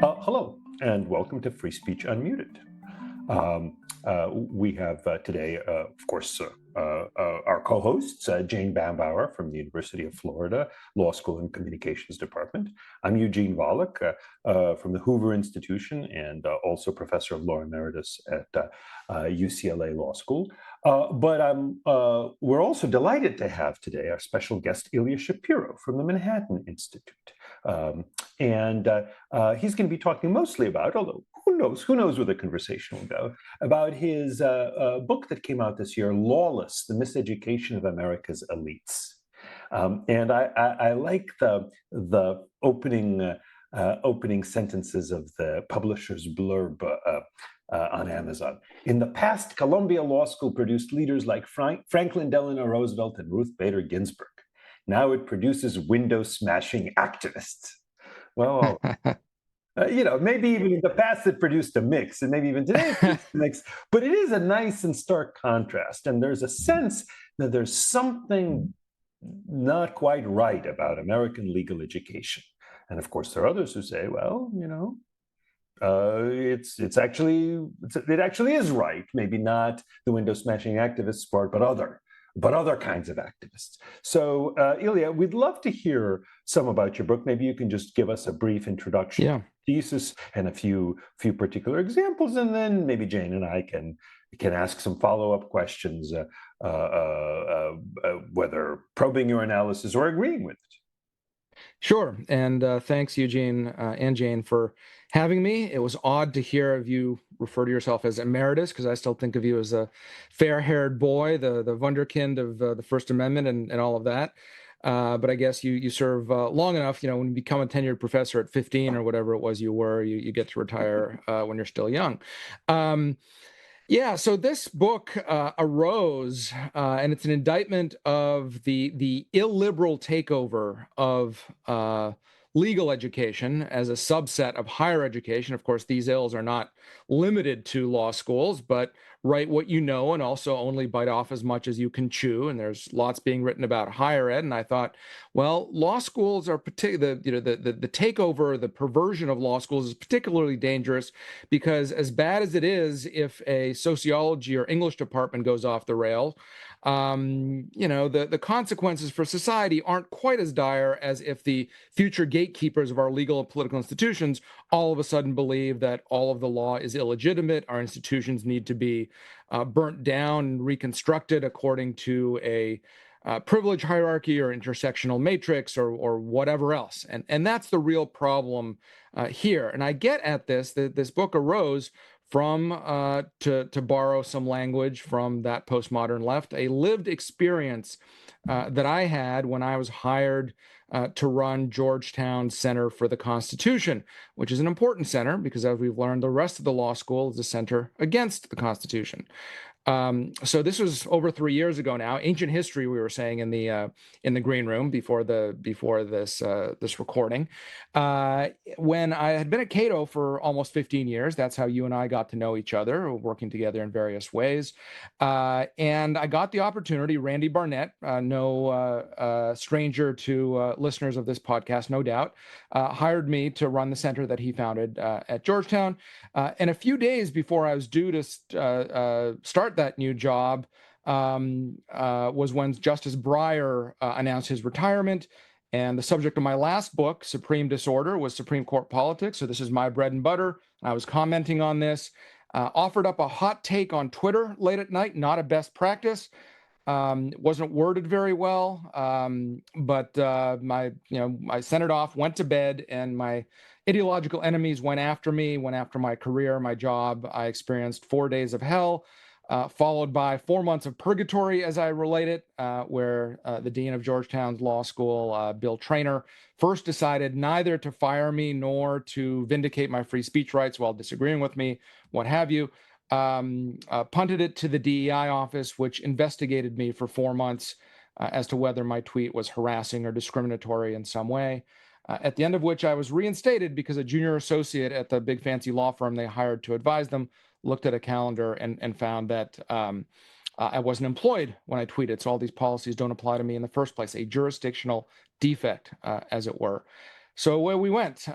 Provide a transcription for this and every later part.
Hello, and welcome to Free Speech Unmuted. We have today, of course, our co-hosts, Jane Bambauer from the University of Florida Law School and Communications Department. I'm Eugene Volokh from the Hoover Institution and also professor of law emeritus at UCLA Law School. But we're also delighted to have today our special guest, Ilya Shapiro from the Manhattan Institute. And he's going to be talking mostly about, although who knows where the conversation will go, about his book that came out this year, Lawless, The Miseducation of America's Elites. And I like the opening sentences of the publisher's blurb on Amazon. In the past, Columbia Law School produced leaders like Franklin Delano Roosevelt and Ruth Bader Ginsburg. Now it produces window-smashing activists. Well, maybe even in the past it produced a mix, and maybe even today it produced a mix, but it is a nice and stark contrast. And there's a sense that there's something not quite right about American legal education. And of course, there are others who say, well, it actually is right. Maybe not the window smashing activists part, but other kinds of activists. So, Ilya, we'd love to hear some about your book. Maybe you can just give us a brief introduction to the thesis and a few particular examples, and then maybe Jane and I can ask some follow-up questions, whether probing your analysis or agreeing with it. Sure, and thanks, Eugene and Jane, for having me. It was odd to hear of you refer to yourself as emeritus, because I still think of you as a fair-haired boy, the wunderkind of the First Amendment and all of that. But I guess you serve long enough, when you become a tenured professor at 15 or whatever it was you were, you get to retire when you're still young. So this book arose, and it's an indictment of the illiberal takeover of legal education as a subset of higher education. Of course, these ills are not limited to law schools, but write what you know and also only bite off as much as you can chew. And there's lots being written about higher ed. And I thought, well, law schools are the takeover, the perversion of law schools is particularly dangerous, because as bad as it is if a sociology or English department goes off the rail, the consequences for society aren't quite as dire as if the future gatekeepers of our legal and political institutions all of a sudden believe that all of the law is illegitimate. Our institutions need to be burnt down and reconstructed according to a privilege hierarchy or intersectional matrix or whatever else. And that's the real problem here. And I get at this, that this book arose from, to borrow some language from that postmodern left, a lived experience that I had when I was hired to run Georgetown Center for the Constitution, which is an important center because, as we've learned, the rest of the law school is a center against the Constitution. So this was over 3 years ago now. Ancient history, we were saying in the green room before this recording. When I had been at Cato for almost 15 years, that's how you and I got to know each other, working together in various ways. And I got the opportunity. Randy Barnett, no stranger to listeners of this podcast, no doubt, hired me to run the center that he founded at Georgetown. And a few days before I was due to start that new job was when Justice Breyer announced his retirement. And the subject of my last book, Supreme Disorder, was Supreme Court politics. So this is my bread and butter. I was commenting on this, offered up a hot take on Twitter late at night, not a best practice. It wasn't worded very well, but I sent it off, went to bed, and my ideological enemies went after me, went after my career, my job. I experienced 4 days of hell, followed by 4 months of purgatory, as I relate it, where the dean of Georgetown's law school, Bill Traynor, first decided neither to fire me nor to vindicate my free speech rights while disagreeing with me, what have you. Punted it to the DEI office, which investigated me for 4 months as to whether my tweet was harassing or discriminatory in some way. At the end of which I was reinstated because a junior associate at the big fancy law firm they hired to advise them looked at a calendar and found that I wasn't employed when I tweeted. So all these policies don't apply to me in the first place, a jurisdictional defect, as it were. So away we went.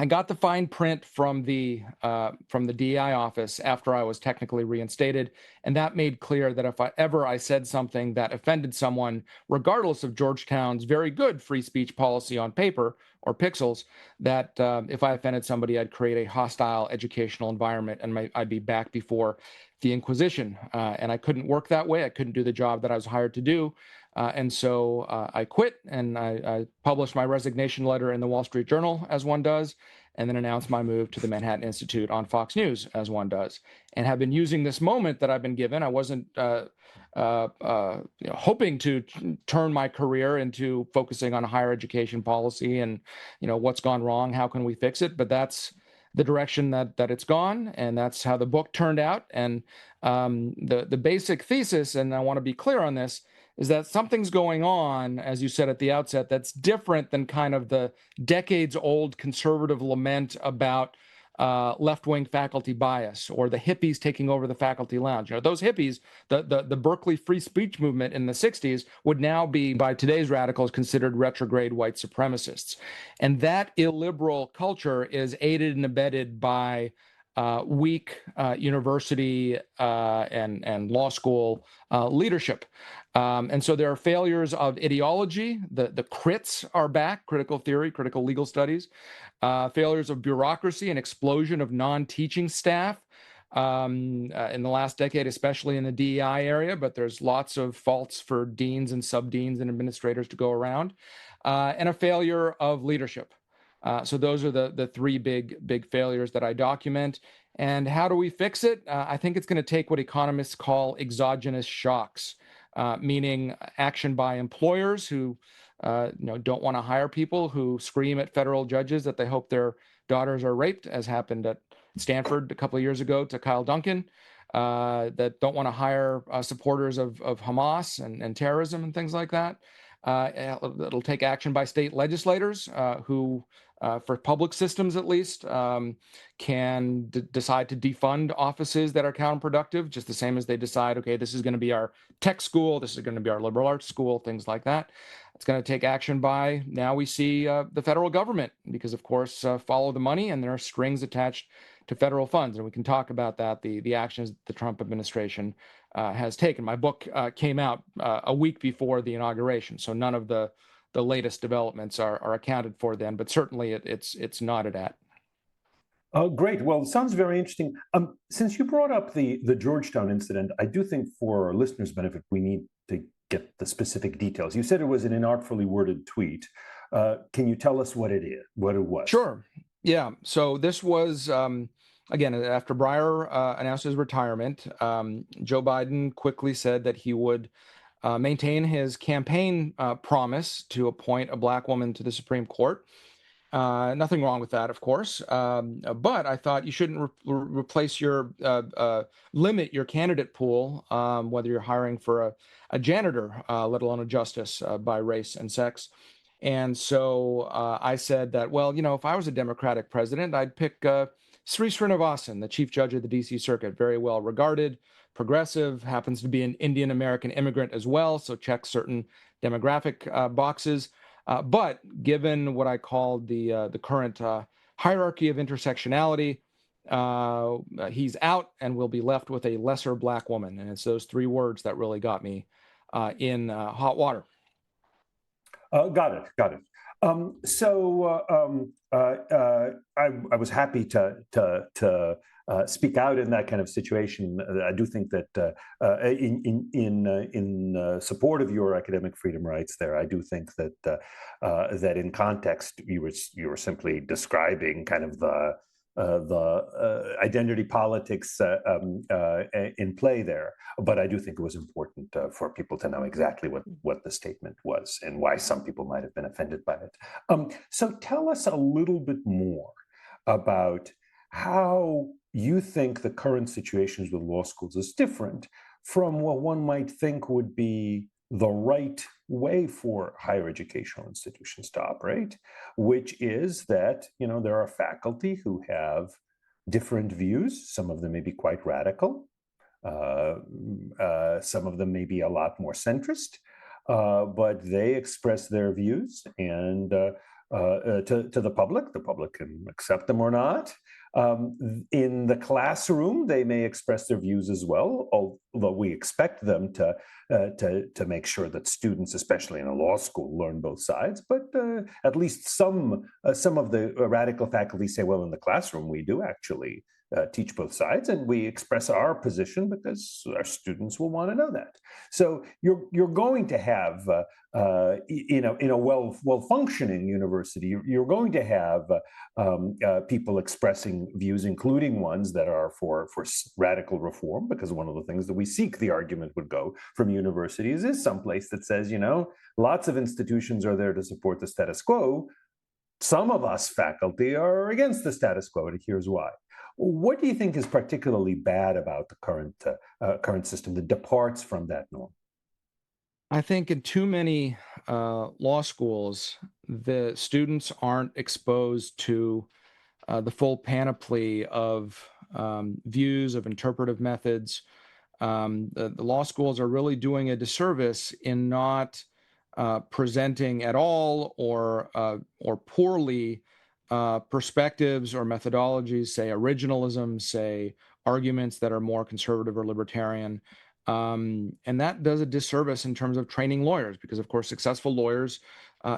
I got the fine print from the DEI office after I was technically reinstated, and that made clear that if I said something that offended someone, regardless of Georgetown's very good free speech policy on paper or pixels, that if I offended somebody, I'd create a hostile educational environment and I'd be back before the Inquisition. And I couldn't work that way. I couldn't do the job that I was hired to do. And so I quit, and I published my resignation letter in the Wall Street Journal, as one does, and then announced my move to the Manhattan Institute on Fox News, as one does, and have been using this moment that I've been given. I wasn't hoping to turn my career into focusing on higher education policy and what's gone wrong, how can we fix it, but that's the direction that it's gone, and that's how the book turned out. And the basic thesis, and I want to be clear on this, is that something's going on, as you said at the outset, that's different than kind of the decades-old conservative lament about left-wing faculty bias or the hippies taking over the faculty lounge. Those hippies, the Berkeley free speech movement in the 60s, would now be, by today's radicals, considered retrograde white supremacists. And that illiberal culture is aided and abetted by weak university and law school leadership. And so there are failures of ideology. The crits are back, critical theory, critical legal studies. Failures of bureaucracy, an explosion of non-teaching staff in the last decade, especially in the DEI area, but there's lots of faults for deans and sub-deans and administrators to go around, and a failure of leadership. So those are the three big failures that I document. And how do we fix it? I think it's going to take what economists call exogenous shocks, meaning action by employers who don't want to hire people who scream at federal judges that they hope their daughters are raped, as happened at Stanford a couple of years ago to Kyle Duncan, that don't want to hire supporters of Hamas and terrorism and things like that. It'll take action by state legislators who, for public systems at least, can decide to defund offices that are counterproductive, just the same as they decide, okay, this is going to be our tech school, this is going to be our liberal arts school, things like that. It's going to take action by, now we see the federal government, because of course, follow the money, and there are strings attached to federal funds. And we can talk about that, the actions the Trump administration has taken. My book came out a week before the inauguration, so none of the latest developments are accounted for then, but certainly it's nodded at. Great. Well, it sounds very interesting. Since you brought up the Georgetown incident, I do think for our listeners' benefit, we need to get the specific details. You said it was an inartfully worded tweet. Can you tell us what it was? Sure. Yeah. So this was, again, after Breyer announced his retirement, Joe Biden quickly said that he would maintain his campaign promise to appoint a Black woman to the Supreme Court. Nothing wrong with that, of course. But I thought you shouldn't replace limit your candidate pool, whether you're hiring for a janitor, let alone a justice, by race and sex. And so I said that, well, if I was a Democratic president, I'd pick Sri Srinivasan, the chief judge of the D.C. Circuit, very well regarded, progressive, happens to be an Indian American immigrant as well, so checks certain demographic boxes. But given what I called the current hierarchy of intersectionality, he's out and will be left with a lesser Black woman. And it's those three words that really got me in hot water. Got it. I was happy to speak out in that kind of situation. I do think that in support of your academic freedom rights, there, I do think that that in context you were simply describing kind of the identity politics in play there. But I do think it was important for people to know exactly what the statement was and why some people might have been offended by it. So tell us a little bit more about how you think the current situations with law schools is different from what one might think would be the right way for higher educational institutions to operate, which is that, there are faculty who have different views. Some of them may be quite radical. Some of them may be a lot more centrist, but they express their views, and to the public. The public can accept them or not. In the classroom, they may express their views as well, although we expect them to make sure that students, especially in a law school, learn both sides. But at least some of the radical faculty say, well, in the classroom, we do actually teach both sides, and we express our position because our students will want to know that. So you're going to have, in a well functioning university, you're going to have people expressing views, including ones that are for radical reform, because one of the things that we seek, the argument would go from universities, is someplace that says, lots of institutions are there to support the status quo. Some of us faculty are against the status quo, and here's why. What do you think is particularly bad about the current system that departs from that norm? I think in too many law schools, the students aren't exposed to the full panoply of views, of interpretive methods. The law schools are really doing a disservice in not presenting at all or poorly perspectives or methodologies, say originalism, say arguments that are more conservative or libertarian. And that does a disservice in terms of training lawyers, because, of course, successful lawyers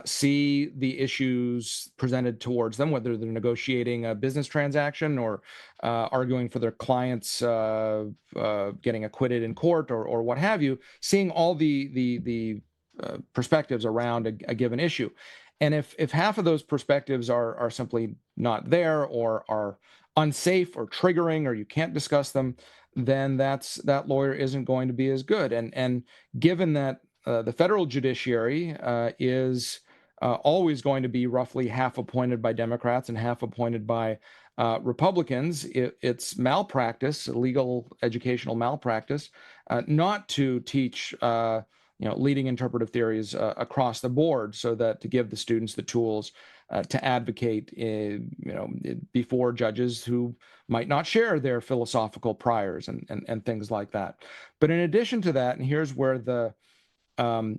see the issues presented towards them, whether they're negotiating a business transaction or arguing for their clients getting acquitted in court or what have you, seeing all the perspectives around a given issue. And if half of those perspectives are simply not there or are unsafe or triggering or you can't discuss them, then that lawyer isn't going to be as good. And given that the federal judiciary is always going to be roughly half appointed by Democrats and half appointed by Republicans, it's malpractice, legal educational malpractice, not to teach leading interpretive theories across the board, so that to give the students the tools to advocate, before judges who might not share their philosophical priors and things like that. But in addition to that, and here's where the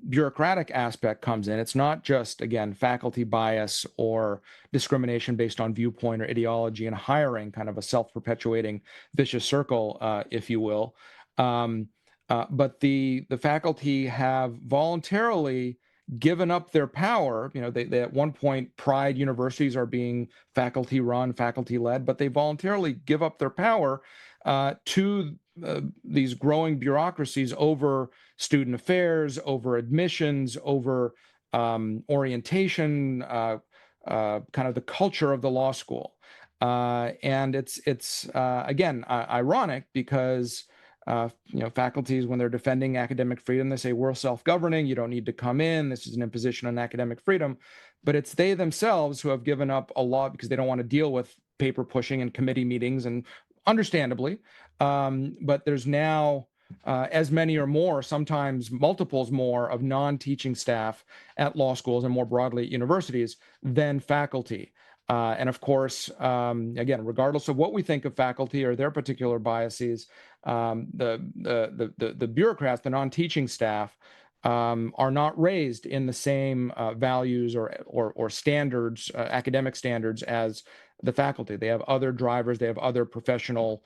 bureaucratic aspect comes in. It's not just, again, faculty bias or discrimination based on viewpoint or ideology and hiring, kind of a self-perpetuating vicious circle, if you will. But the faculty have voluntarily given up their power. They at one point pride universities are being faculty run, faculty led, but they voluntarily give up their power to these growing bureaucracies over student affairs, over admissions, over orientation, kind of the culture of the law school. And it's again ironic because faculties, when they're defending academic freedom, they say we're self-governing, you don't need to come in, this is an imposition on academic freedom. But it's they themselves who have given up a lot because they don't want to deal with paper pushing and committee meetings, and understandably. But there's now as many or more, sometimes multiples more, of non-teaching staff at law schools and more broadly at universities than faculty. And of course, again, regardless of what we think of faculty or their particular biases, the bureaucrats, the non-teaching staff, are not raised in the same values or standards, academic standards, as the faculty. They have other drivers, they have other professional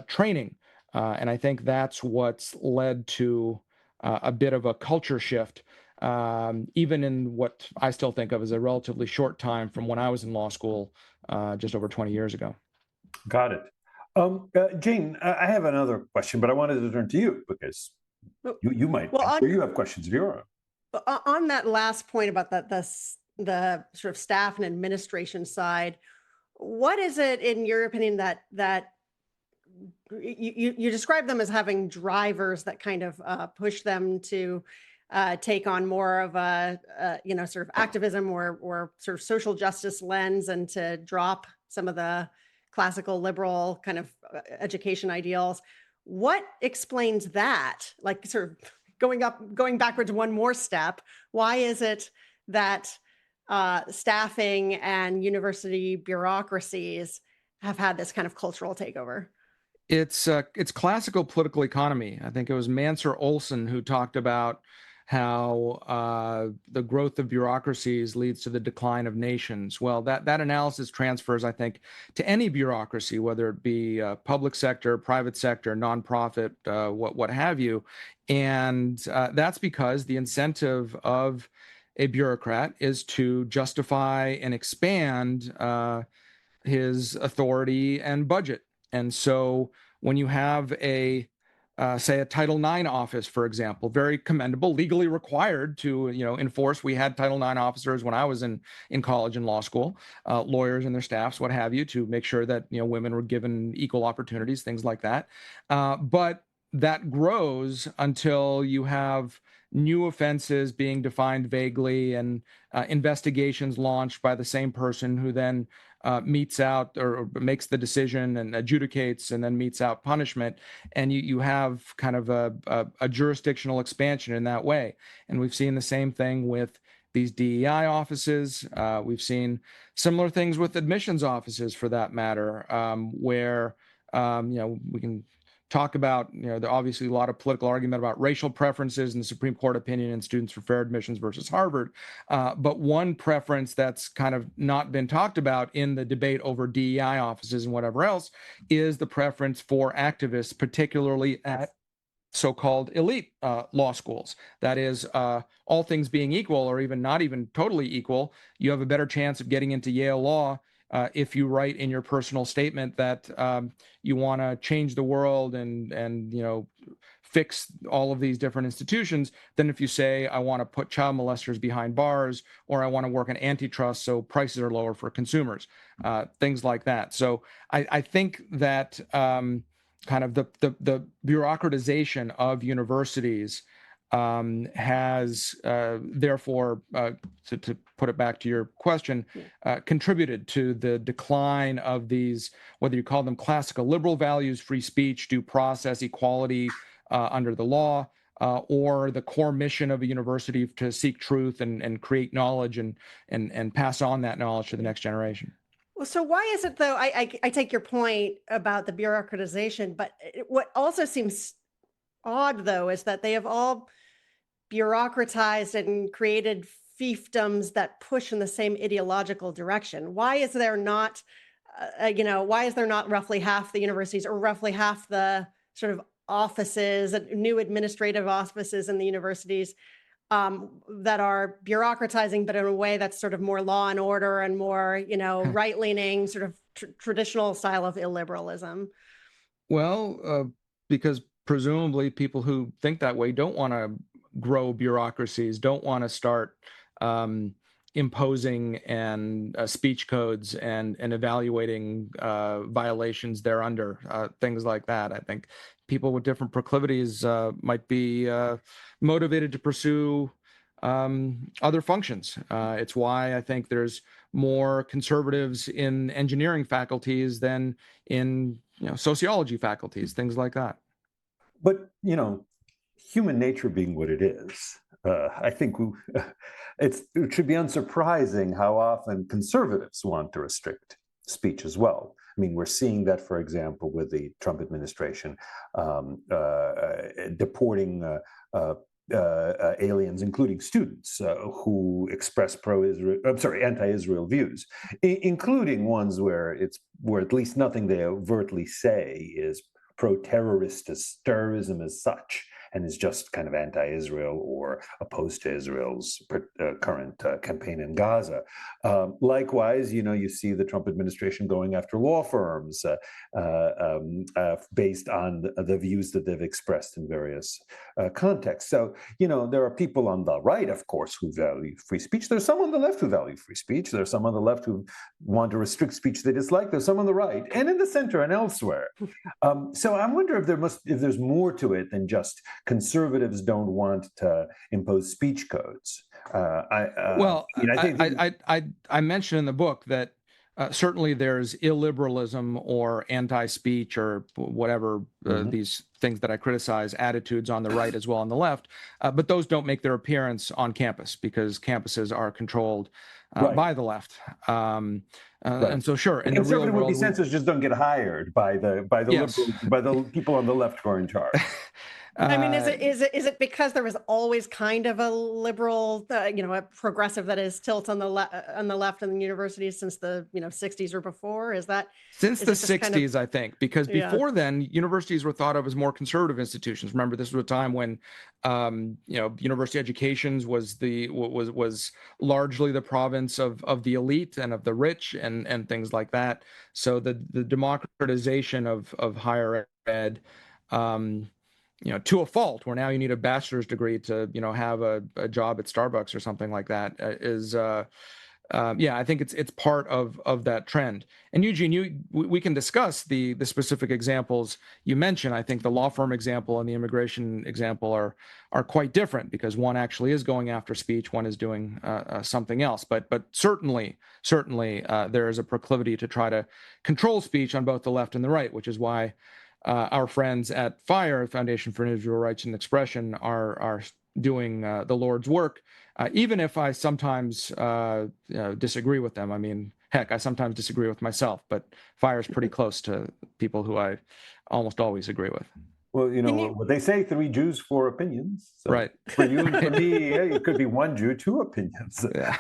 training. And I think that's what's led to a bit of a culture shift, even in what I still think of as a relatively short time from when I was in law school just over 20 years ago. Got it. Jane, I have another question, but I wanted to turn to you because you might, you have questions of your own. On that last point about the sort of staff and administration side, what is it, in your opinion, that you describe them as having drivers that kind of push them to take on more of a sort of activism or sort of social justice lens, and to drop some of the classical liberal kind of education ideals? What explains that? Like, sort of going backwards one more step, why is it that staffing and university bureaucracies have had this kind of cultural takeover? It's classical political economy. I think it was Mansur Olson who talked about how the growth of bureaucracies leads to the decline of nations. Well, that analysis transfers, I think, to any bureaucracy, whether it be public sector, private sector, nonprofit, what have you. And that's because the incentive of a bureaucrat is to justify and expand his authority and budget. And so when you have say a Title IX office, for example, very commendable, legally required to enforce. We had Title IX officers when I was in college and law school, lawyers and their staffs, what have you, to make sure that women were given equal opportunities, things like that. But that grows until you have new offenses being defined vaguely and investigations launched by the same person who then metes out or makes the decision and adjudicates and then metes out punishment. And you have kind of a jurisdictional expansion in that way. And we've seen the same thing with these DEI offices. We've seen similar things with admissions offices, for that matter, where we can talk about, there obviously a lot of political argument about racial preferences in the Supreme Court opinion in Students for Fair Admissions versus Harvard. But one preference that's kind of not been talked about in the debate over DEI offices and whatever else is the preference for activists, particularly at so-called elite law schools. That is, all things being equal, or even not even totally equal, you have a better chance of getting into Yale Law if you write in your personal statement that you want to change the world and fix all of these different institutions, than if you say, I want to put child molesters behind bars, or I want to work in antitrust so prices are lower for consumers, things like that. So I think that kind of the bureaucratization of universities has therefore, to put it back to your question, contributed to the decline of these, whether you call them classical liberal values, free speech, due process, equality under the law, or the core mission of a university to seek truth and create knowledge and pass on that knowledge to the next generation. Well, so why is it, though, I take your point about the bureaucratization, but what also seems odd, though, is that they have all bureaucratized and created fiefdoms that push in the same ideological direction. Why is there not, why is there not roughly half the universities, or roughly half the sort of offices, new administrative offices in the universities that are bureaucratizing, but in a way that's sort of more law and order and more, right-leaning, sort of traditional style of illiberalism? Well, because presumably people who think that way don't want to grow bureaucracies, don't want to start imposing and speech codes and evaluating violations thereunder, things like that. I think people with different proclivities might be motivated to pursue other functions. It's why I think there's more conservatives in engineering faculties than in sociology faculties, things like that. But, human nature being what it is, I think it should be unsurprising how often conservatives want to restrict speech as well. I mean, we're seeing that, for example, with the Trump administration deporting aliens, including students who express anti-Israel views, including ones where at least nothing they overtly say is terrorism as such, and is just kind of anti-Israel or opposed to Israel's current campaign in Gaza. Likewise, you see the Trump administration going after law firms based on the views that they've expressed in various contexts. So, there are people on the right, of course, who value free speech. There's some on the left who value free speech. There's some on the left who want to restrict speech they dislike. There's some on the right and in the center and elsewhere. So I wonder if there's more to it than just conservatives don't want to impose speech codes. I mentioned in the book that certainly there's illiberalism or anti-speech or whatever these things that I criticize, attitudes on the right as well on the left, but those don't make their appearance on campus because campuses are controlled by the left. And so, sure, in the real world, censors just don't get hired by the liberals, by the people on the left who are in charge. I mean, is it because there was always kind of a liberal, a progressive that is tilt on the left in the universities since the 60s or before? Since the Is it just kind of 60s, I think, because yeah. before then, universities were thought of as more conservative institutions. Remember, this was a time when, university educations was largely the province of the elite and of the rich and things like that. So the democratization of higher ed, to a fault, where now you need a bachelor's degree to, have a job at Starbucks or something like that, I think it's part of that trend. And Eugene, we can discuss the specific examples you mentioned. I think the law firm example and the immigration example are quite different, because one actually is going after speech, one is doing something else. But certainly there is a proclivity to try to control speech on both the left and the right, which is why our friends at FIRE, Foundation for Individual Rights and Expression, are doing the Lord's work, even if I sometimes disagree with them. I mean, heck, I sometimes disagree with myself, but FIRE is pretty close to people who I almost always agree with. Well, what they say, 3 Jews, 4 opinions. So right. For you and for me, it could be 1 Jew, 2 opinions. Yeah.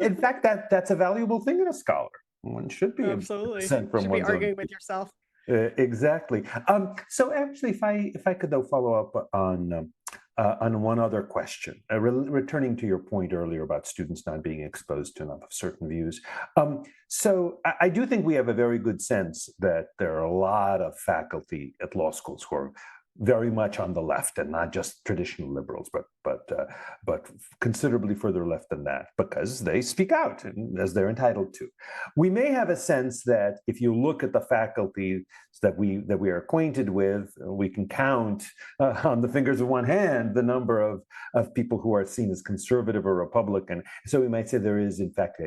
In fact, that's a valuable thing in a scholar. One should be absolutely sent from should one's be arguing own. with yourself. Exactly. So actually, if I could though follow up on one other question, returning to your point earlier about students not being exposed to enough of certain views. So I do think we have a very good sense that there are a lot of faculty at law schools who are very much on the left, and not just traditional liberals, but considerably further left than that, because they speak out as they're entitled to. We may have a sense that if you look at the faculty that we are acquainted with, we can count on the fingers of one hand the number of people who are seen as conservative or Republican. So we might say there is, in fact,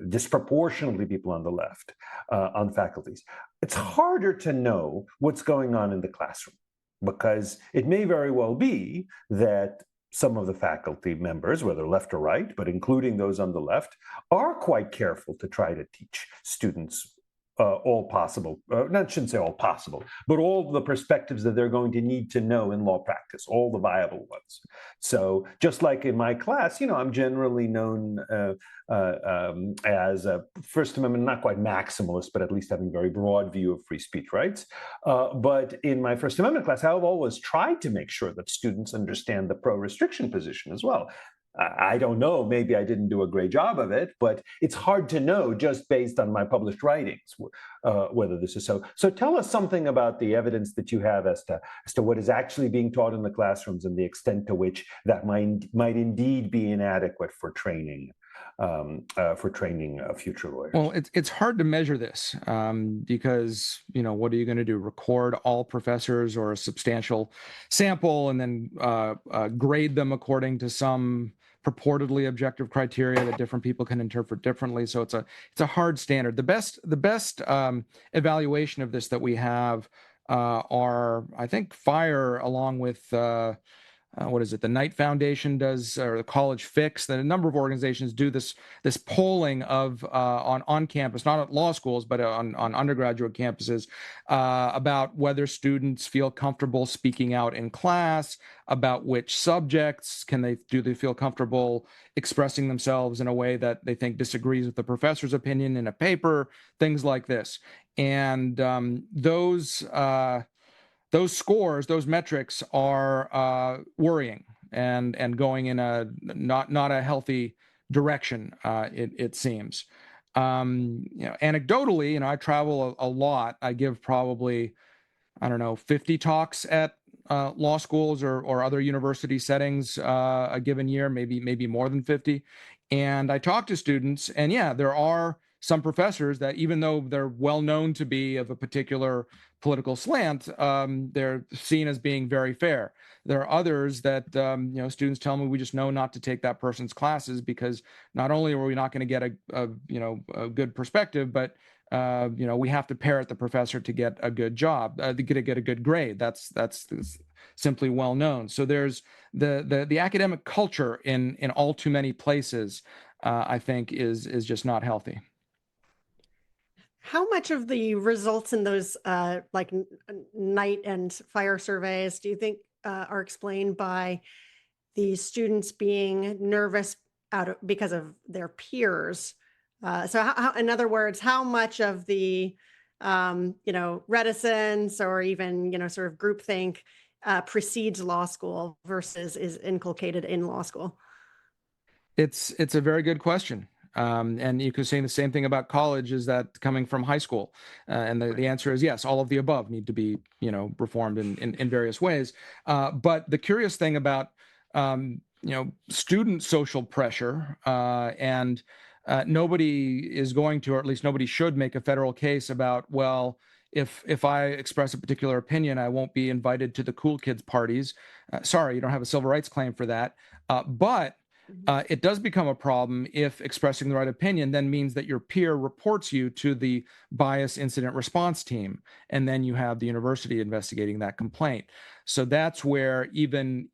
disproportionately people on the left on faculties. It's harder to know what's going on in the classroom, because it may very well be that some of the faculty members, whether left or right, but including those on the left, are quite careful to try to teach students all possible, I shouldn't say all possible, but all the perspectives that they're going to need to know in law practice, all the viable ones. So just like in my class, I'm generally known as a First Amendment, not quite maximalist, but at least having a very broad view of free speech rights. But in my First Amendment class, I've always tried to make sure that students understand the pro-restriction position as well. I don't know, maybe I didn't do a great job of it, but it's hard to know just based on my published writings whether this is so. So tell us something about the evidence that you have as to what is actually being taught in the classrooms and the extent to which that might indeed be inadequate for training future lawyers. Well, it's hard to measure this because, what are you going to do? Record all professors or a substantial sample and then grade them according to some purportedly objective criteria that different people can interpret differently. So it's a hard standard. The best evaluation of this that we have are, I think, FIRE, along with the Knight Foundation does, or the College Fix. A number of organizations do this polling of on campus, not at law schools, but on undergraduate campuses, about whether students feel comfortable speaking out in class, about which subjects do they feel comfortable expressing themselves in a way that they think disagrees with the professor's opinion in a paper, things like this. And those scores, those metrics are worrying and going in a not a healthy direction. It seems. Anecdotally, I travel a lot. I give probably 50 talks at law schools or other university settings a given year, maybe more than 50. And I talk to students, and there are some professors that, even though they're well known to be of a particular political slant, they're seen as being very fair. There are others that students tell me, we just know not to take that person's classes because not only are we not going to get a good perspective, but we have to parrot the professor to get a good job, to get a good grade. That's simply well known. So there's the academic culture in all too many places, I think, is just not healthy. How much of the results in those night and fire surveys do you think are explained by the students being nervous because of their peers? So, in other words, how much of the reticence or even sort of groupthink precedes law school versus is inculcated in law school? It's a very good question. And you could say the same thing about college, is that coming from high school? And the answer is yes, all of the above need to be, reformed in various ways. But the curious thing about, student social pressure, and nobody is going to, or at least nobody should, make a federal case about, well, if I express a particular opinion, I won't be invited to the cool kids parties. Sorry, you don't have a civil rights claim for that. But it does become a problem if expressing the right opinion then means that your peer reports you to the bias incident response team, and then you have the university investigating that complaint. So that's where even,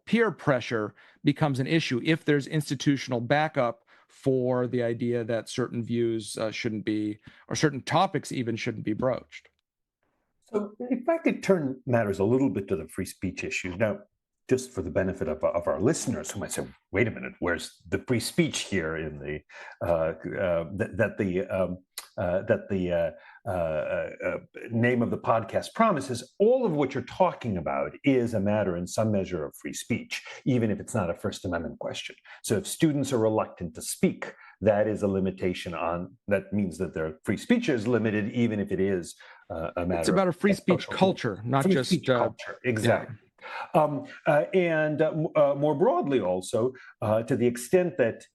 peer pressure becomes an issue if there's institutional backup for the idea that certain views shouldn't be, or certain topics even shouldn't be broached. So if I could turn matters a little bit to the free speech issue. Now, just for the benefit of our listeners who might say, wait a minute, where's the free speech here in the name of the podcast promises? All of what you're talking about is a matter in some measure of free speech, even if it's not a First Amendment question. So if students are reluctant to speak, that is a limitation that means that their free speech is limited, even if it is a matter. It's about a free speech culture, not free just speech culture. Exactly. Yeah. And more broadly, also, to the extent that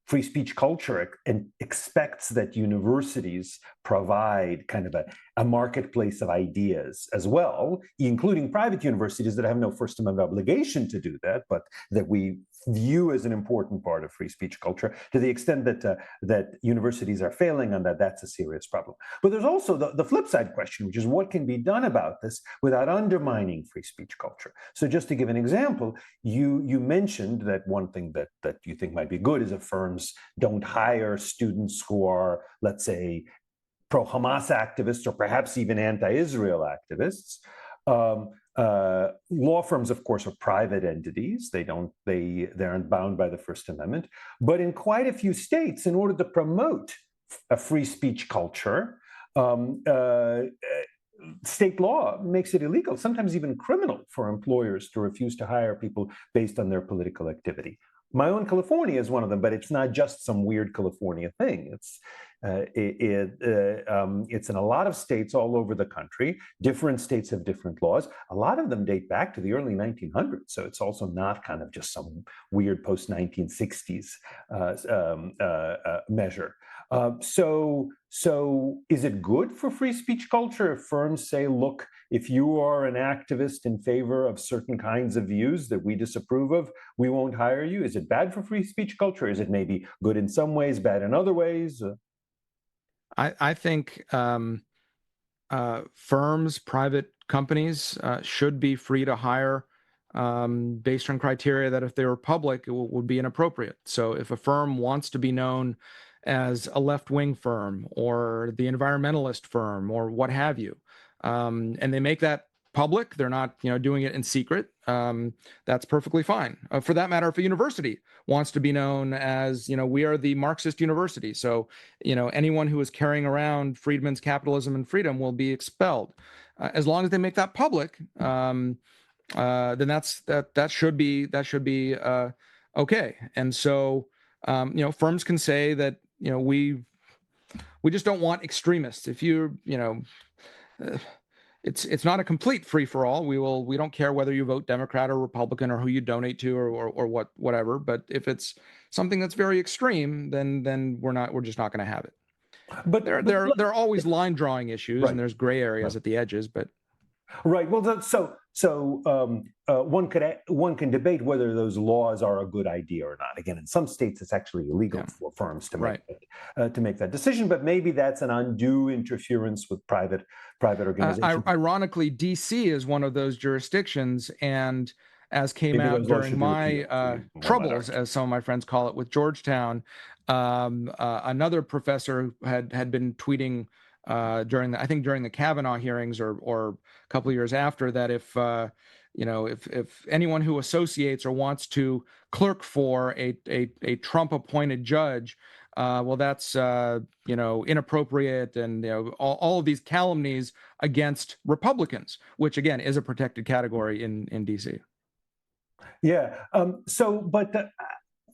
free speech culture expects that universities provide kind of a marketplace of ideas as well, including private universities that have no First Amendment obligation to do that, but that we view as an important part of free speech culture. To the extent that universities are failing on that, that's a serious problem. But there's also the flip side question, which is what can be done about this without undermining free speech culture. So just to give an example, you mentioned that one thing that you think might be good is if firms don't hire students who are, let's say, pro-Hamas activists or perhaps even anti-Israel activists. Law firms, of course, are private entities. They aren't bound by the First Amendment. But in quite a few states, in order to promote a free speech culture, state law makes it illegal, sometimes even criminal, for employers to refuse to hire people based on their political activity. My own California is one of them, but it's not just some weird California thing. It's in a lot of states all over the country. Different states have different laws. A lot of them date back to the early 1900s, so it's also not kind of just some weird post-1960s measure. So is it good for free speech culture if firms say, look, if you are an activist in favor of certain kinds of views that we disapprove of, we won't hire you? Is it bad for free speech culture? Is it maybe good in some ways, bad in other ways? I think firms, private companies should be free to hire based on criteria that, if they were public, it would be inappropriate. So if a firm wants to be known as a left-wing firm or the environmentalist firm or what have you, and they make that public, they're not doing it in secret, that's perfectly fine. For that matter, if a university wants to be known as, we are the Marxist university, so anyone who is carrying around Friedman's Capitalism and Freedom will be expelled. As long as they make that public, then that should be okay. And so firms can say that we just don't want extremists. If it's not a complete free for all. We don't care whether you vote Democrat or Republican or who you donate to or whatever. But if it's something that's very extreme, then we're just not going to have it. But there are always line drawing issues, right, and there's gray areas at the edges. But right. Well, one can debate whether those laws are a good idea or not. Again, in some states, it's actually illegal for firms to make that decision. But maybe that's an undue interference with private organizations. Ironically, DC is one of those jurisdictions, and as came Maybe out those laws during should be my repealed, so we more troubles, moderate. as some of my friends call it, with Georgetown. Another professor had been tweeting during the Kavanaugh hearings or a couple of years after that, if anyone who associates or wants to clerk for a Trump appointed judge, well, that's inappropriate, and all of these calumnies against Republicans, which again is a protected category in DC. Yeah. But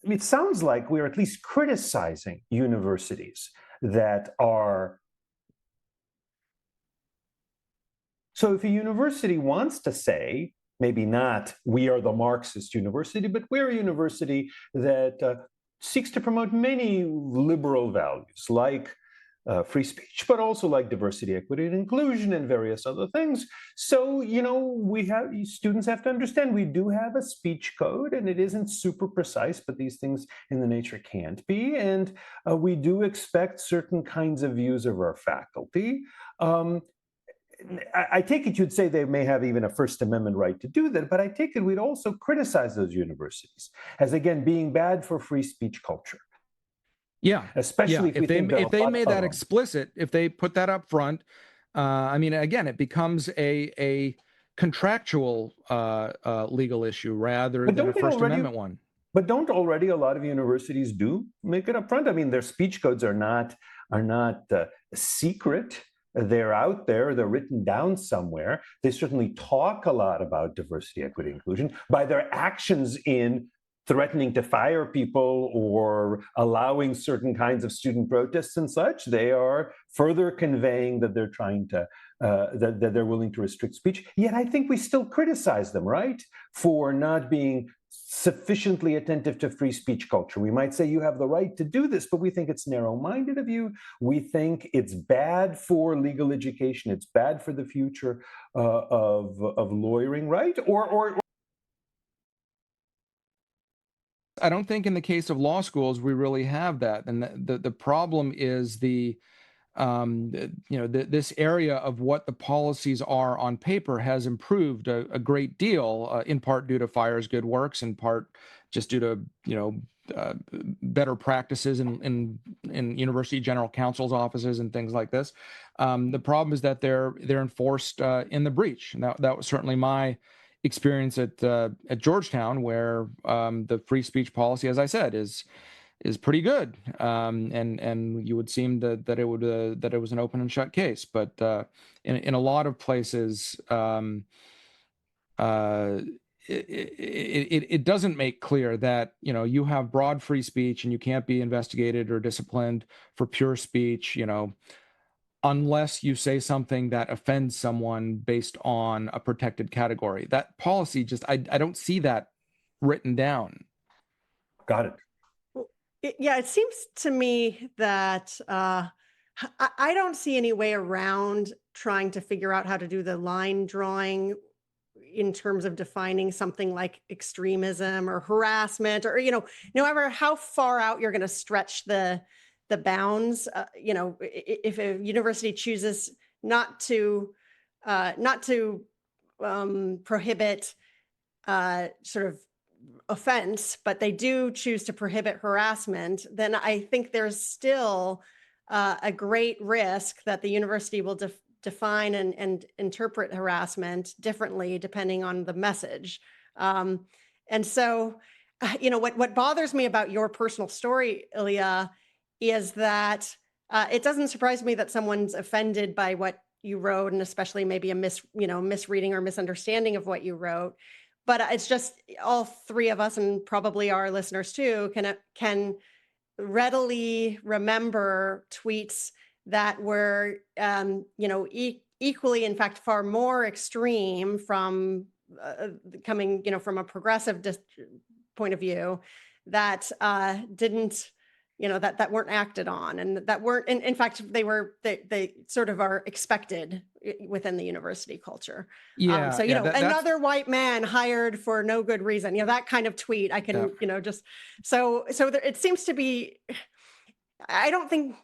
it sounds like we're at least criticizing universities that are. So if a university wants to say, maybe not, we are the Marxist university, but we're a university that seeks to promote many liberal values like free speech, but also like diversity, equity, and inclusion, and various other things. So, students have to understand we do have a speech code, and it isn't super precise, but these things in the nature can't be. And we do expect certain kinds of views of our faculty. I take it you'd say they may have even a First Amendment right to do that, but I take it we'd also criticize those universities as, again, being bad for free speech culture. Yeah, Especially if they made that explicit, if they put that up front, again, it becomes a contractual legal issue rather than a First Amendment one. But don't already a lot of universities do make it up front? I mean, their speech codes are not secret. They're out there. They're written down somewhere. They certainly talk a lot about diversity, equity, inclusion by their actions in threatening to fire people or allowing certain kinds of student protests and such. They are further conveying that they're trying to that they're willing to restrict speech. Yet I think we still criticize them, right, for not being sufficiently attentive to free speech culture. We might say you have the right to do this, but we think it's narrow-minded of you. We think it's bad for legal education. It's bad for the future of lawyering, right? Or I don't think in the case of law schools we really have that, and the problem is this area of what the policies are on paper has improved a great deal, in part due to FIRE's good works, in part just due to better practices in university general counsel's offices and things like this. The problem is that they're enforced in the breach, and that was certainly my experience at Georgetown, where the free speech policy, as I said, is pretty good, and you would seem that it was an open and shut case, but in a lot of places, it doesn't make clear that you have broad free speech and you can't be investigated or disciplined for pure speech, unless you say something that offends someone based on a protected category. That policy I don't see that written down. Got it. Yeah, it seems to me that I don't see any way around trying to figure out how to do the line drawing in terms of defining something like extremism or harassment, or no matter how far out you're going to stretch the bounds. If a university chooses not to prohibit sort of offense, but they do choose to prohibit harassment, then I think there's still a great risk that the university will define and interpret harassment differently depending on the message. And so, what bothers me about your personal story, Ilya, is that it doesn't surprise me that someone's offended by what you wrote, and especially maybe a misreading or misunderstanding of what you wrote. But it's just all three of us, and probably our listeners too, can readily remember tweets that were, equally, in fact, far more extreme from coming, from a progressive point of view, that didn't, that weren't acted on, and that weren't, in fact, they sort of are expected within the university culture. Yeah. So, another white man hired for no good reason, that kind of tweet, I can, just, so it seems to be, I don't think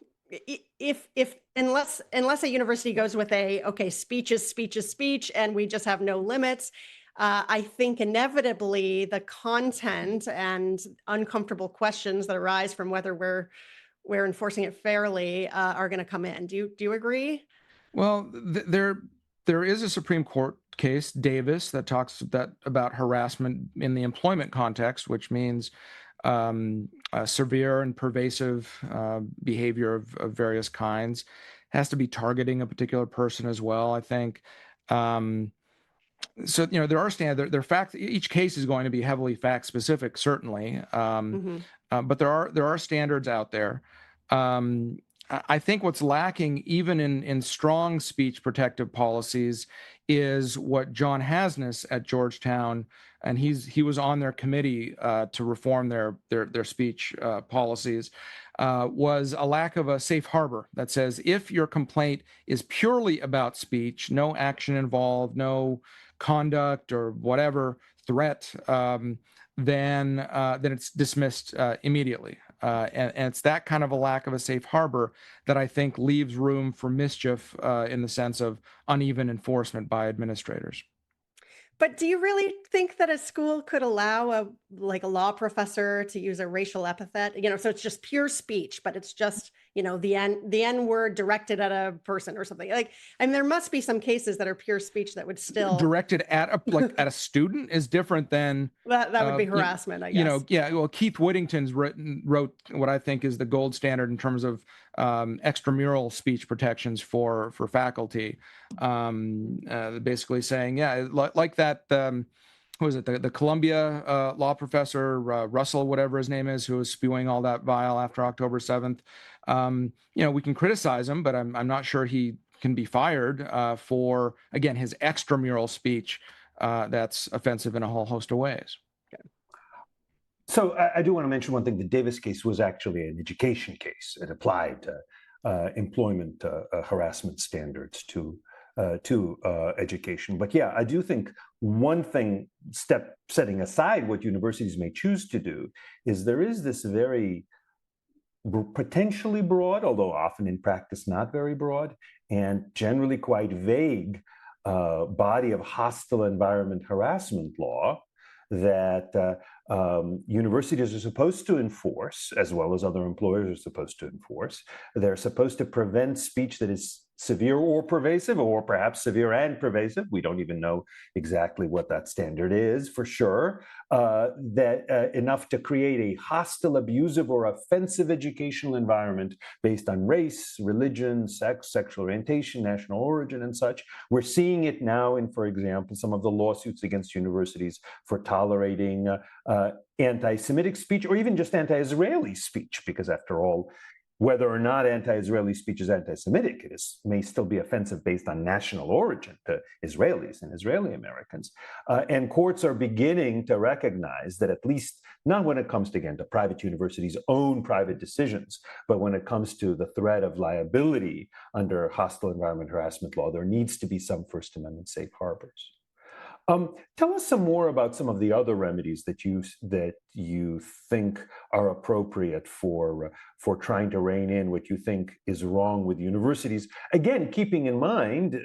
unless a university goes with speech is speech is speech, and we just have no limits, I think inevitably the content and uncomfortable questions that arise from whether we're enforcing it fairly are going to come in. Do you agree? Well, there is a Supreme Court case, Davis, that talks about harassment in the employment context, which means severe and pervasive behavior of various kinds. Has to be targeting a particular person as well, I think. So there are standards. There facts. Each case is going to be heavily fact specific, certainly, but there are standards out there. I think what's lacking, even in strong speech protective policies, is what John Hasness at Georgetown, and he was on their committee to reform their speech policies, was a lack of a safe harbor that says if your complaint is purely about speech, no action involved, no conduct or whatever threat, then it's dismissed immediately. And it's that kind of a lack of a safe harbor that I think leaves room for mischief in the sense of uneven enforcement by administrators. But do you really think that a school could allow a law professor to use a racial epithet? So it's just pure speech, but it's just, the N word directed at a person or something. There must be some cases that are pure speech that would still directed at a student is different than that would be harassment, I guess. Well, Keith Whittington's wrote what I think is the gold standard in terms of extramural speech protections for faculty, basically saying, like that, who was it, the Columbia law professor, Russell, whatever his name is, who was spewing all that vile after October 7th. We can criticize him, but I'm not sure he can be fired for, again, his extramural speech that's offensive in a whole host of ways. So I do want to mention one thing. The Davis case was actually an education case. It applied employment harassment standards to education. But I do think one thing, setting aside what universities may choose to do, is there is this very potentially broad, although often in practice not very broad, and generally quite vague body of hostile environment harassment law that universities are supposed to enforce, as well as other employers are supposed to enforce. They're supposed to prevent speech that is severe or pervasive, or perhaps severe and pervasive. We don't even know exactly what that standard is for sure, enough to create a hostile, abusive, or offensive educational environment based on race, religion, sex, sexual orientation, national origin, and such. We're seeing it now in, for example, some of the lawsuits against universities for tolerating anti-Semitic speech, or even just anti-Israeli speech, because after all, whether or not anti-Israeli speech is anti-Semitic, it may still be offensive based on national origin to Israelis and Israeli Americans. And courts are beginning to recognize that, at least not when it comes to, again, to private universities' own private decisions, but when it comes to the threat of liability under hostile environment harassment law, there needs to be some First Amendment safe harbors. Tell us some more about some of the other remedies that you think are appropriate for trying to rein in what you think is wrong with universities. Again, keeping in mind,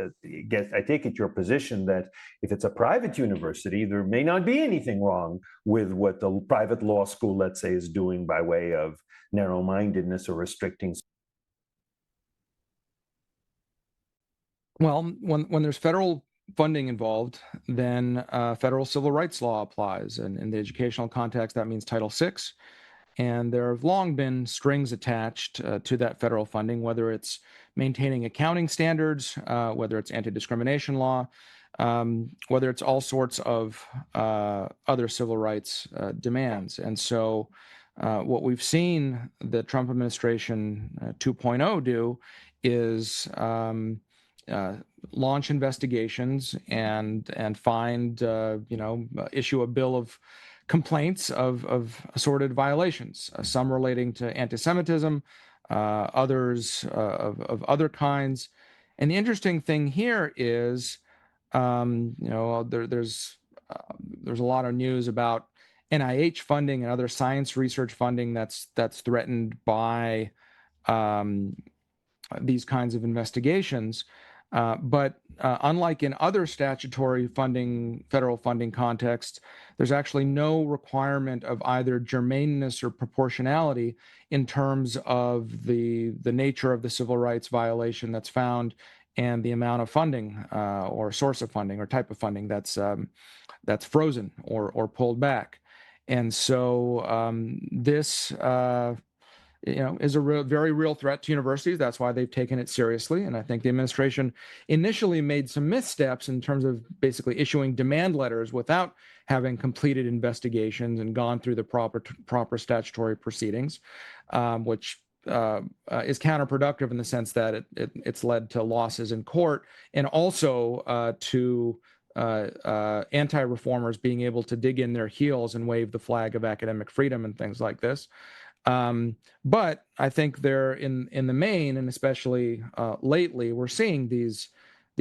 I take it your position that if it's a private university, there may not be anything wrong with what the private law school, let's say, is doing by way of narrow-mindedness or restricting. Well, when there's federal funding involved, then federal civil rights law applies. And in the educational context, that means Title VI. And there have long been strings attached to that federal funding, whether it's maintaining accounting standards, whether it's anti-discrimination law, whether it's all sorts of other civil rights demands. And so what we've seen the Trump administration 2.0 do is launch investigations and find, issue a bill of complaints of assorted violations, some relating to anti-Semitism, others of other kinds. And the interesting thing here is, there's a lot of news about NIH funding and other science research funding that's threatened by these kinds of investigations. But unlike in other statutory funding, federal funding contexts, there's actually no requirement of either germaneness or proportionality in terms of the nature of the civil rights violation that's found and the amount of funding or source of funding or type of funding that's frozen or pulled back. And so this is a very real threat to universities. That's why they've taken it seriously. And I think the administration initially made some missteps in terms of basically issuing demand letters without having completed investigations and gone through the proper statutory proceedings, which is counterproductive in the sense that it's led to losses in court and also to anti-reformers being able to dig in their heels and wave the flag of academic freedom and things like this. But I think they're in the main, and especially lately, we're seeing these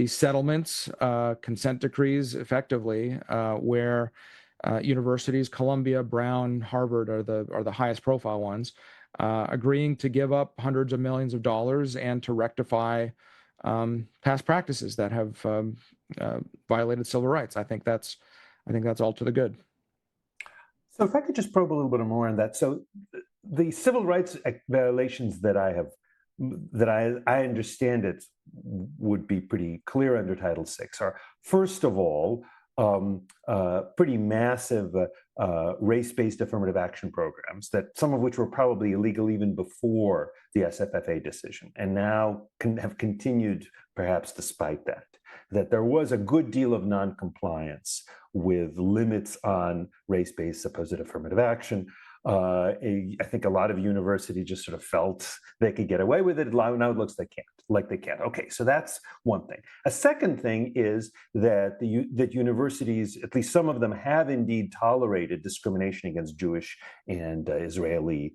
settlements, consent decrees, effectively, where universities, Columbia, Brown, Harvard are the highest profile ones, agreeing to give up hundreds of millions of dollars and to rectify past practices that have violated civil rights. I think that's all to the good. So if I could just probe a little bit more on that. So the civil rights violations that I understand it would be pretty clear under Title VI are, first of all, pretty massive race-based affirmative action programs, that some of which were probably illegal even before the SFFA decision, and now have continued perhaps despite that there was a good deal of non-compliance with limits on race-based supposed affirmative action. I think a lot of universities just sort of felt they could get away with it. Now it looks like they can't. Okay, so that's one thing. A second thing is that that universities, at least some of them, have indeed tolerated discrimination against Jewish and Israeli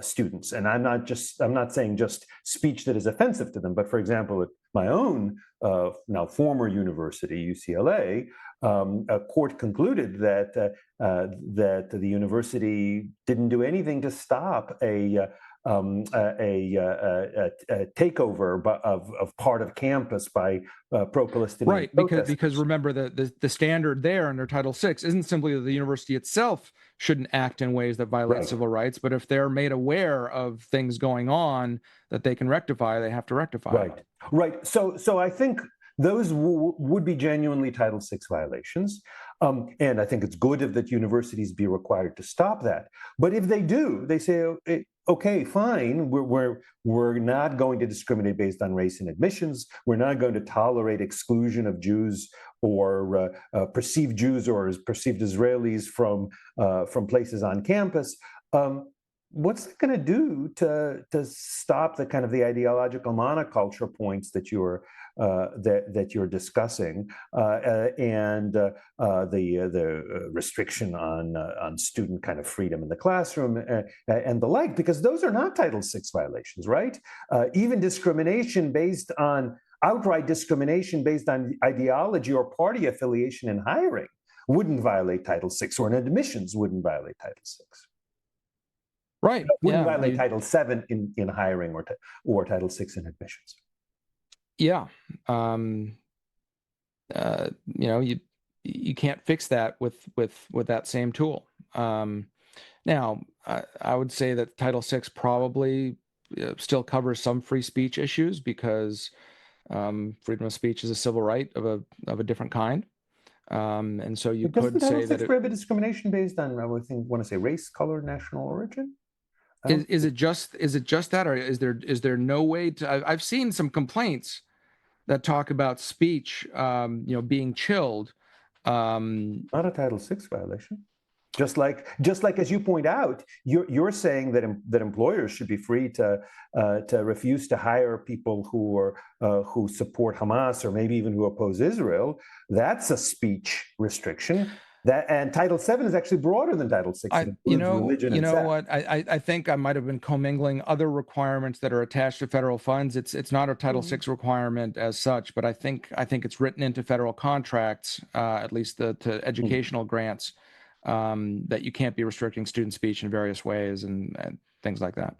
students. And I'm not saying just speech that is offensive to them, but for example, at my own now former university, UCLA, a court concluded that the university didn't do anything to stop a takeover of part of campus by pro-Palestinian right, protesters. because remember the standard there under Title VI isn't simply that the university itself shouldn't act in ways that violate civil rights, but if they're made aware of things going on that they can rectify, they have to rectify. Right. So I think those would be genuinely Title VI violations. And I think it's good that universities be required to stop that. But if they do, they say, okay, fine, we're not going to discriminate based on race in admissions. We're not going to tolerate exclusion of Jews or perceived Jews or perceived Israelis from places on campus. What's it going to do to stop the kind of the ideological monoculture points that you're discussing, and the restriction on student kind of freedom in the classroom and the like? Because those are not Title VI violations, right? Even outright discrimination based on ideology or party affiliation in hiring wouldn't violate Title VI, or in admissions wouldn't violate Title VI. Right. Wouldn't violate Title VII in hiring or Title VI in admissions. Yeah. You can't fix that with that same tool. Now, I would say that Title VI probably still covers some free speech issues because freedom of speech is a civil right of a different kind. And so you could say that prohibit discrimination based on, I would want to say, race, color, national origin. Is it just that, or is there no way to? I've seen some complaints that talk about speech, being chilled. Not a Title VI violation. Just like as you point out, you're saying that employers should be free to refuse to hire people who support Hamas or maybe even who oppose Israel. That's a speech restriction. And Title VII is actually broader than Title VI. I think I might have been commingling other requirements that are attached to federal funds. It's not a Title VI requirement as such, but I think it's written into federal contracts, at least to educational grants, that you can't be restricting student speech in various ways and things like that.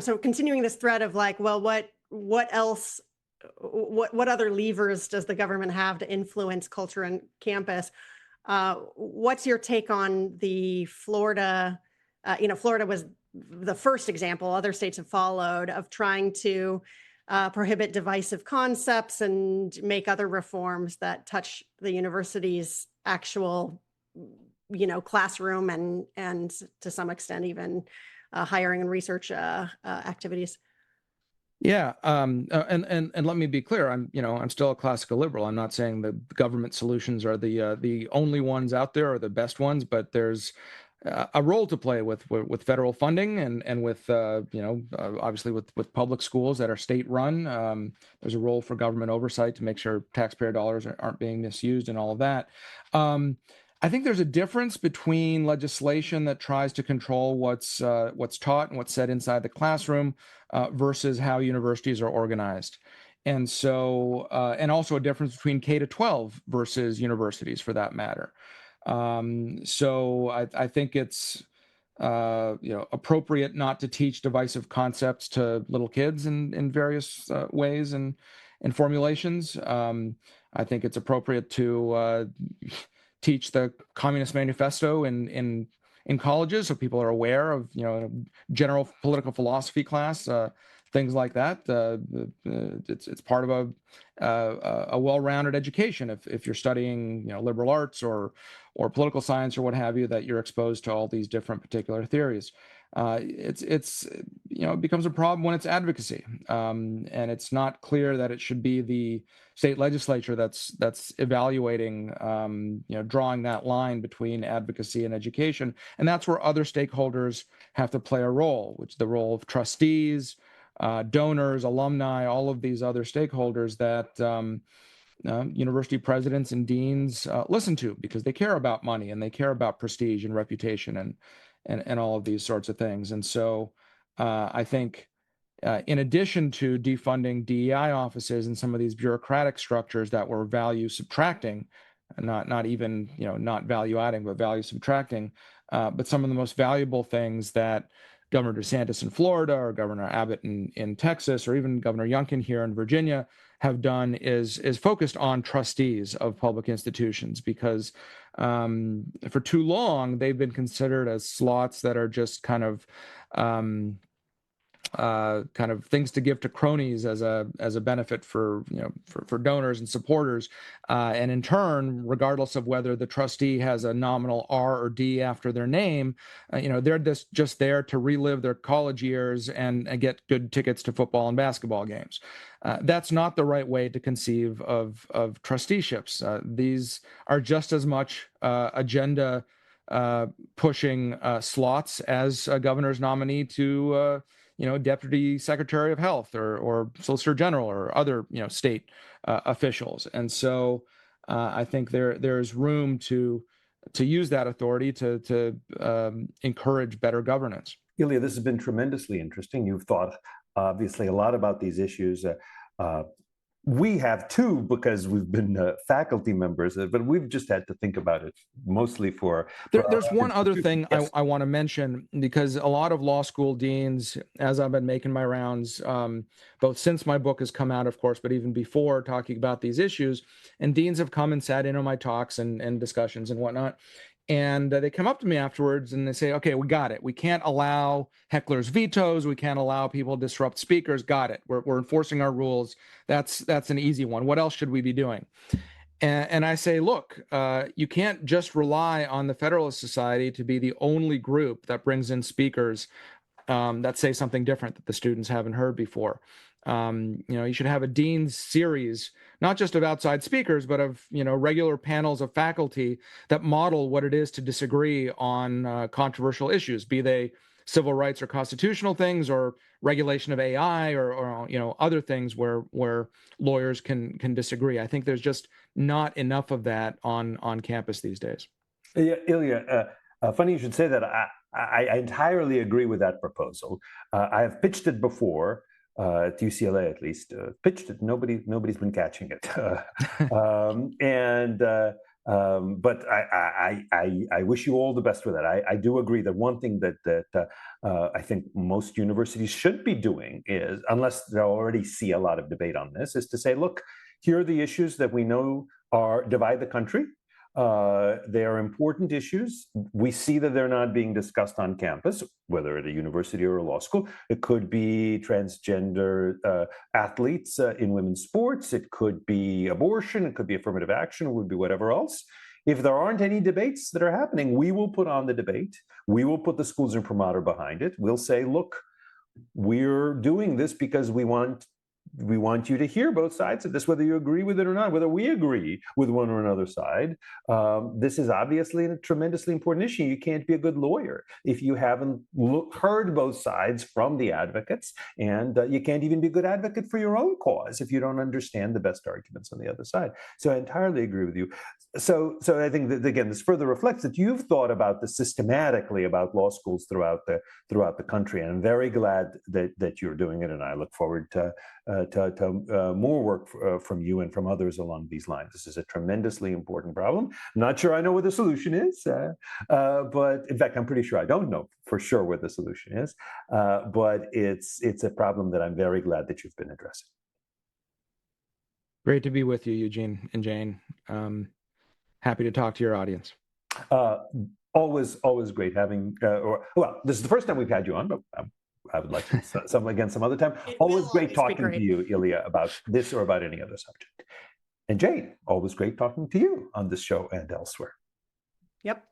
So continuing this thread of like, well, what else what other levers does the government have to influence culture on campus? What's your take on the Florida? Florida was the first example. Other states have followed of trying to prohibit divisive concepts and make other reforms that touch the university's actual, classroom and to some extent even hiring and research activities. Yeah, and let me be clear. I'm still a classical liberal. I'm not saying the government solutions are the only ones out there or the best ones, but there's a role to play with federal funding and with obviously with public schools that are state run. There's a role for government oversight to make sure taxpayer dollars aren't being misused and all of that. I think there's a difference between legislation that tries to control what's taught and what's said inside the classroom versus how universities are organized. And so, and also a difference between K to 12 versus universities for that matter. So I think it's appropriate not to teach divisive concepts to little kids in various ways and formulations. I think it's appropriate to teach the Communist Manifesto in colleges so people are aware of general political philosophy class, things like that. It's part of a well-rounded education if you're studying liberal arts or political science or what have you, that you're exposed to all these different particular theories. It becomes a problem when it's advocacy, and it's not clear that it should be the state legislature that's evaluating, drawing that line between advocacy and education, and that's where other stakeholders have to play a role, which is the role of trustees, donors, alumni, all of these other stakeholders that university presidents and deans listen to because they care about money and they care about prestige and reputation and all of these sorts of things. And so I think in addition to defunding DEI offices and some of these bureaucratic structures that were value subtracting, not even not value adding, but value subtracting, but some of the most valuable things that Governor DeSantis in Florida or Governor Abbott in Texas or even Governor Youngkin here in Virginia have done is focused on trustees of public institutions, because for too long they've been considered as slots that are just kind of things to give to cronies as a benefit for donors and supporters, and in turn, regardless of whether the trustee has a nominal R or D after their name, they're just there to relive their college years and get good tickets to football and basketball games. That's not the right way to conceive of trusteeships. These are just as much agenda pushing slots as a governor's nominee to Deputy Secretary of Health or Solicitor General or other, state officials. And so I think there's room to use that authority to encourage better governance. Ilya, this has been tremendously interesting. You've thought obviously a lot about these issues. We have too, because we've been faculty members, but we've just had to think about it mostly for there's one other thing yes. I want to mention, because a lot of law school deans, as I've been making my rounds, both since my book has come out, of course, but even before, talking about these issues, and deans have come and sat in on my talks and discussions and whatnot. And they come up to me afterwards and they say, okay, we got it. We can't allow hecklers' vetoes. We can't allow people to disrupt speakers. Got it. We're enforcing our rules. That's an easy one. What else should we be doing? And I say, look, you can't just rely on the Federalist Society to be the only group that brings in speakers that say something different that the students haven't heard before. You should have a dean's series, not just of outside speakers, but of, regular panels of faculty that model what it is to disagree on controversial issues, be they civil rights or constitutional things or regulation of AI or other things where lawyers can disagree. I think there's just not enough of that on campus these days. Yeah, Ilya, funny you should say that. I entirely agree with that proposal. I have pitched it before. At UCLA, at least, pitched it. Nobody's been catching it, and But I wish you all the best with that. I do agree that one thing that I think most universities should be doing is, unless they already see a lot of debate on this, is to say, look, here are the issues that we know divide the country. They are important issues. We see that they're not being discussed on campus, whether at a university or a law school. It could be transgender athletes in women's sports. It could be abortion. It could be affirmative action. It would be whatever else. If there aren't any debates that are happening, we will put on the debate. We will put the schools imprimatur behind it. We'll say, look, we're doing this because we want you to hear both sides of this, whether you agree with it or not, whether we agree with one or another side. This is obviously a tremendously important issue. You can't be a good lawyer if you haven't heard both sides from the advocates, and you can't even be a good advocate for your own cause if you don't understand the best arguments on the other side. So I entirely agree with you. So I think that, again, this further reflects that you've thought about this systematically about law schools throughout the country, and I'm very glad that you're doing it, and I look forward to more work from you and from others along these lines. This is a tremendously important problem. I'm not sure I know what the solution is, but in fact, I'm pretty sure I don't know for sure what the solution is, but it's a problem that I'm very glad that you've been addressing. Great to be with you, Eugene and Jane. Happy to talk to your audience. Always great having, well, this is the first time we've had you on, but I would like to some other time. Always great talking to you, Ilya, about this or about any other subject. And Jane, always great talking to you on this show and elsewhere. Yep,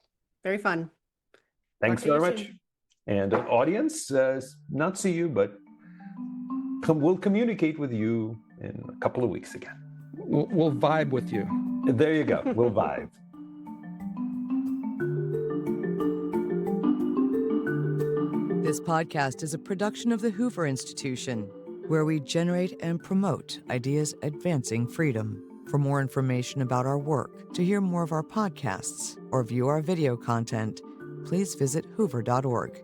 very fun. Thanks very much. And audience, not see you, but we'll communicate with you in a couple of weeks again. We'll vibe with you. There you go. We'll vibe. This podcast is a production of the Hoover Institution, where we generate and promote ideas advancing freedom. For more information about our work, to hear more of our podcasts, or view our video content, please visit hoover.org.